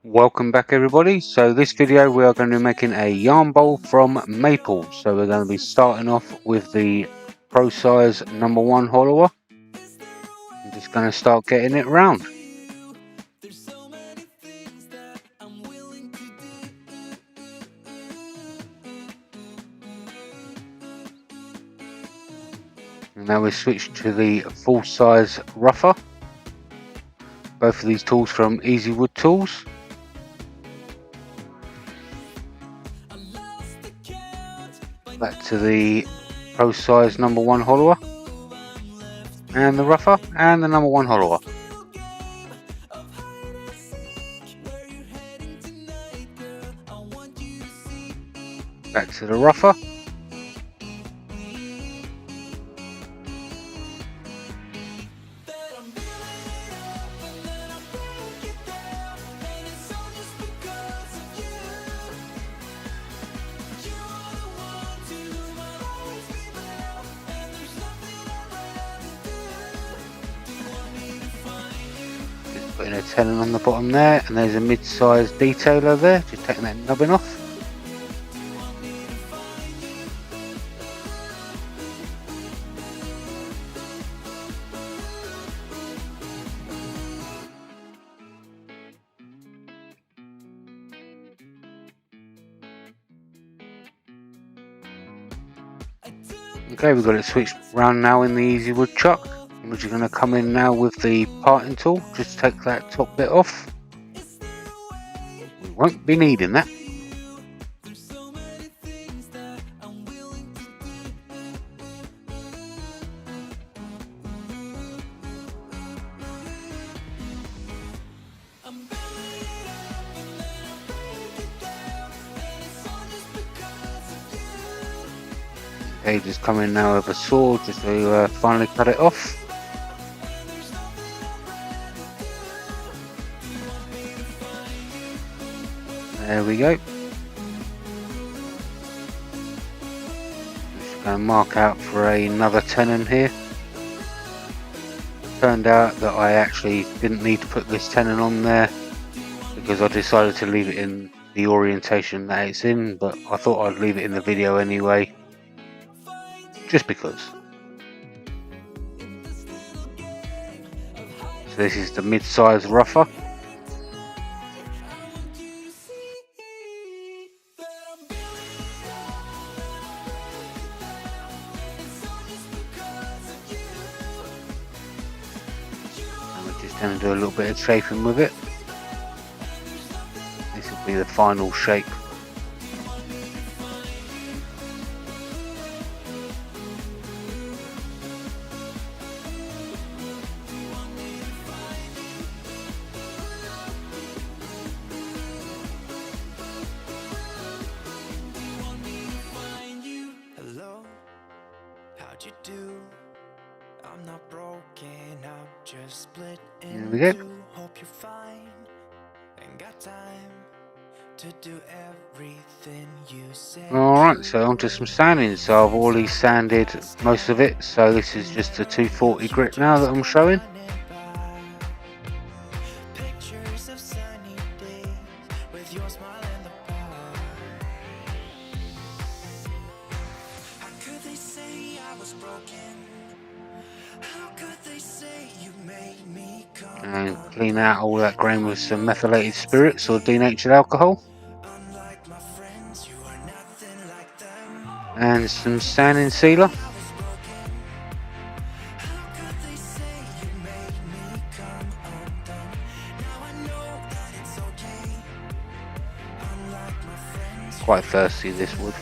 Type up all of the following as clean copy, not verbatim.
Welcome back everybody. So this video we are going to be making a yarn bowl from maple. So we're going to be starting off with the Pro Size #1 hollower. I'm just going to start getting it round. And now we switch to the full size rougher. Both of these tools from Easy Wood Tools. Back to the Pro Size #1 hollower. And the rougher and the #1 hollower. Back to the rougher. Putting a tenon on the bottom there, and there's a mid-sized detailer there, just taking that nubbin off. Okay, we've got it switched round now in the Easy Wood chuck. We're just going to come in now with the parting tool, just take that top bit off. We won't be needing that. Okay, just come in now with a saw just to finally cut it off. There we go. Just going to mark out for another tenon here. Turned out that I actually didn't need to put this tenon on there because I decided to leave it in the orientation that it's in, but I thought I'd leave it in the video anyway, just because. So this is the mid-size rougher. Just going to do a little bit of shaping with it. This will be the final shape. Hello, how'd you do? I'm not broken, I'm just split in two. Hope you're fine and got time to do everything you said. Alright, so onto some sanding. So I've already sanded most of it, so this is just a 240 grit now that I'm showing. Pictures of sunny days with your smile in the park. How could they say I was broken? How could they say you made me come? And clean out all that grain with some methylated spirits or denatured alcohol. Unlike my friends, you are nothing like them. And some sanding sealer. Quite thirsty this wood.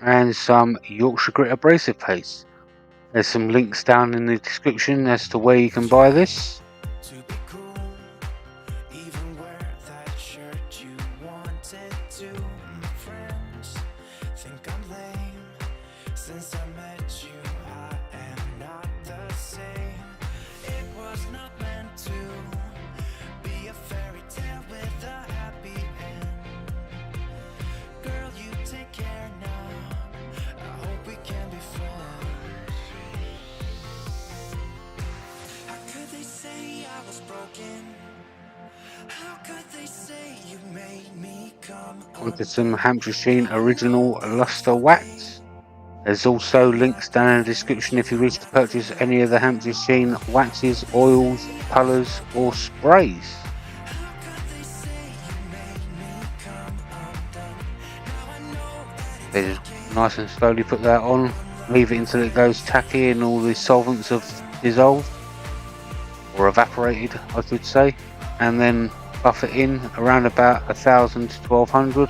And some Yorkshire Grit Abrasive Paste. There's some links down in the description as to where you can buy this. Since I met you, I am not the same. It was not meant to be a fairy tale with a happy end. Girl, you take care now. I hope we can be friends. How could they say I was broken onto some Hampshire Sheen original luster wax. There's also links down in the description if you wish to purchase any of the Hampshire Sheen waxes, oils, colours or sprays. They just nice and slowly put that on, leave it until it goes tacky and all the solvents have dissolved or evaporated, I should say, and then buff it in around about 1000 to 1200.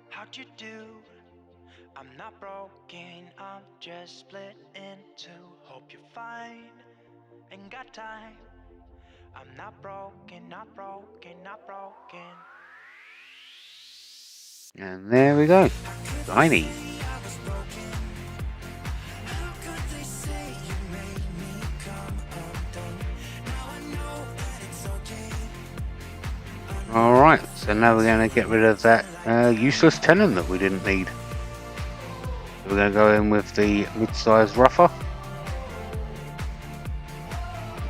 How'd you do? I'm not broken, I'm just split in two. Hope you're fine, ain't got time. I'm not broken, not broken, not broken. And there we go, shiny. Alright, so now we're going to get rid of that useless tenon that we didn't need. So we're going to go in with the mid-size rougher.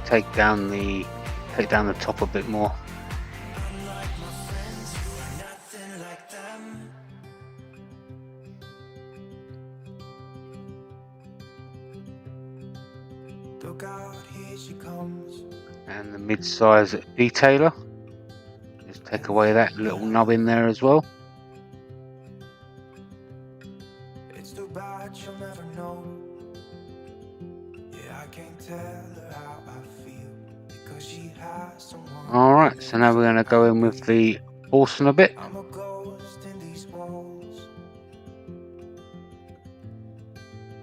Take down the top a bit more. And the mid-size detailer. Just take away that little nub in there as well. It's too bad she'll never know. Yeah, I can't tell her how I feel because she has someone. Alright, so now we're going to go in with the porcelain a bit. I'm a ghost in these walls,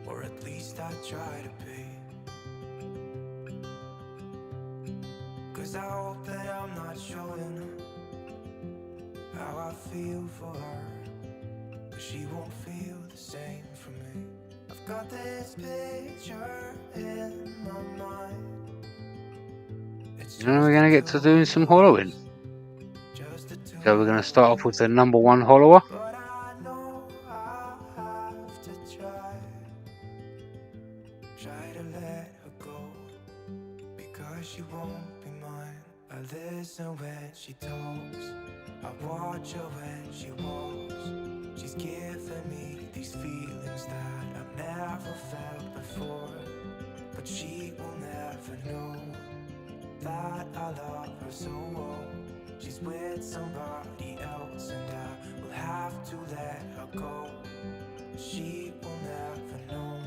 or at least I try to be. Cause I hope that I'm not showing how I feel for her, but she won't feel the same for me. I've got this picture in my mind. Now we're going to get to doing some hollowing. So we're going to start off with the number 1 hollower. But I know I have to try to let her go, because she won't be mine. I listen when she talks, I watch her when she walks. She's giving me these feelings that I've never felt before, but she will never know that I love her so well. She's with somebody else and I will have to let her go. She will never know,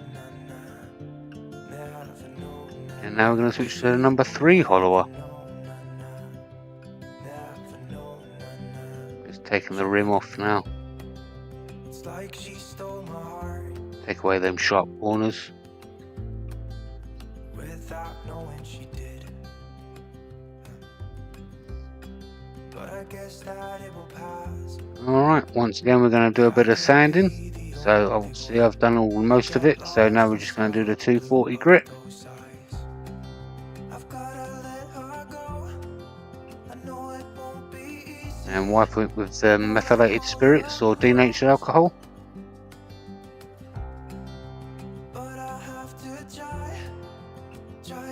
never know. And now we're going to switch to the number 3 hollower. Just taking the rim off now. It's like she stole my heart Take away them sharp corners. without knowing she did. But I guess that it will pass. Alright, once again we're going to do a bit of sanding. So obviously I've done most of it, so now we're just going to do the 240 grit. I've gotta let her go. I know it won't be easy, And wipe it with the methylated spirits or denatured alcohol. but I have to try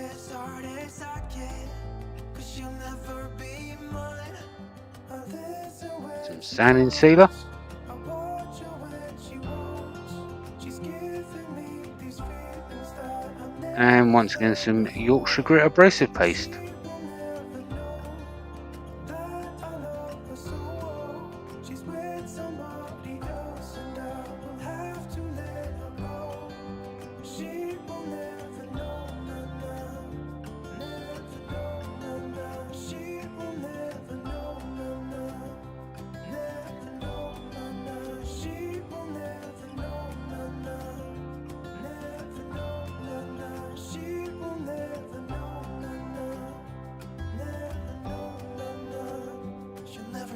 as hard as I can, 'cause she'll never be mine. I listen when Some sanding sealer. I watch her when she walks. She's giving me these feelings that I've never And once again some Yorkshire Grit Abrasive Paste.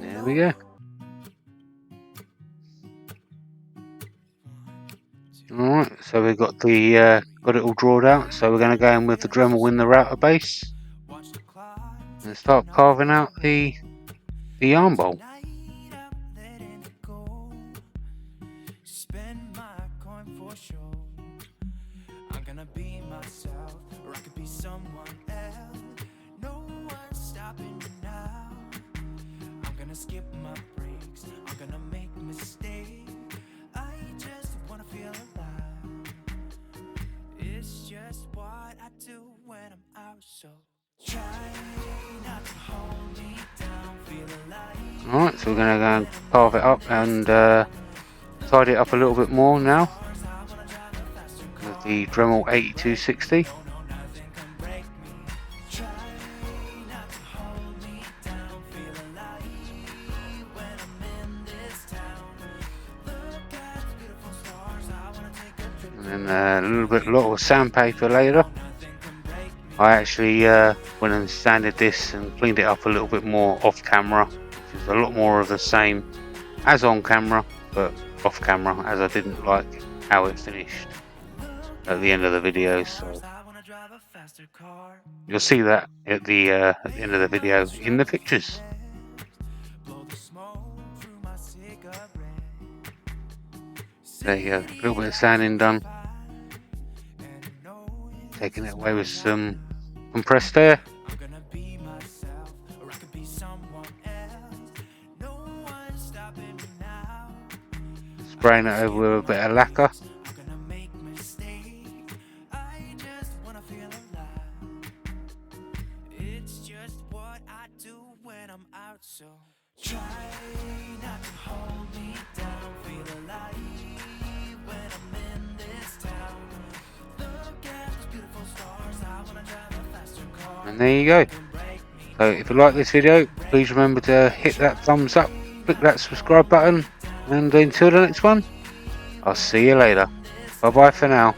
There we go. Alright, so we've got the got it all drawn out, so we're going to go in with the Dremel in the router base and start carving out the yarn bowl. Spend my coin for sure. I'm gonna be myself, or I could be someone else. No one's stopping me now. I'm gonna skip my breaks, I'm gonna make mistakes. I just wanna feel alive. It's just what I do when I'm out, so try not to hold me down, feel alive. Alright, so we're going to go and carve it up and tidy it up a little bit more now with the Dremel 8260. And then a lot of sandpaper later. I actually went and sanded this and cleaned it up a little bit more off camera, which is a lot more of the same as on camera, but off camera, as I didn't like how it finished at the end of the video. So you'll see that at the end of the video in the pictures. There you go, a little bit of sanding done. Taking it away with some compressed air. Spraying it over with a bit of lacquer. It's just what I do when I'm out, so try not to hold me down, feel alive when I'm in this town. Look at those beautiful stars, I wanna drive a faster car. And there you go. So if you like this video, please remember to hit that thumbs up, click that subscribe button, and until the next one, I'll see you later. Bye bye for now.